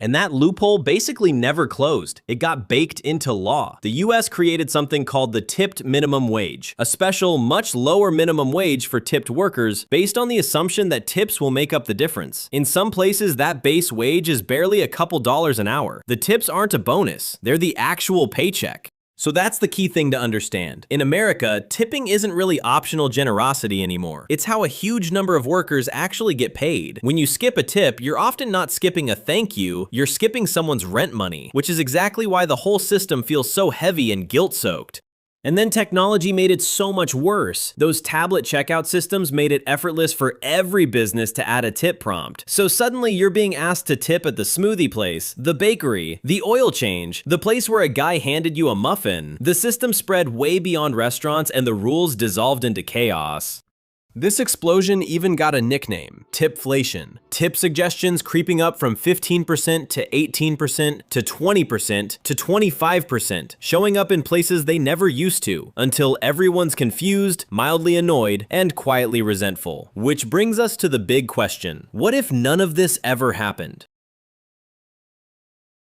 And that loophole basically never closed. It got baked into law. The US created something called the tipped minimum wage, a special, much lower minimum wage for tipped workers based on the assumption that tips will make up the difference. In some places, that base wage is barely a couple dollars an hour. The tips aren't a bonus, they're the actual paycheck. So that's the key thing to understand. In America, tipping isn't really optional generosity anymore. It's how a huge number of workers actually get paid. When you skip a tip, you're often not skipping a thank you, you're skipping someone's rent money, which is exactly why the whole system feels so heavy and guilt-soaked. And then technology made it so much worse. Those tablet checkout systems made it effortless for every business to add a tip prompt. So suddenly you're being asked to tip at the smoothie place, the bakery, the oil change, the place where a guy handed you a muffin. The system spread way beyond restaurants and the rules dissolved into chaos. This explosion even got a nickname, tipflation. Tip suggestions creeping up from 15% to 18% to 20% to 25%, showing up in places they never used to, until everyone's confused, mildly annoyed, and quietly resentful. Which brings us to the big question. What if none of this ever happened?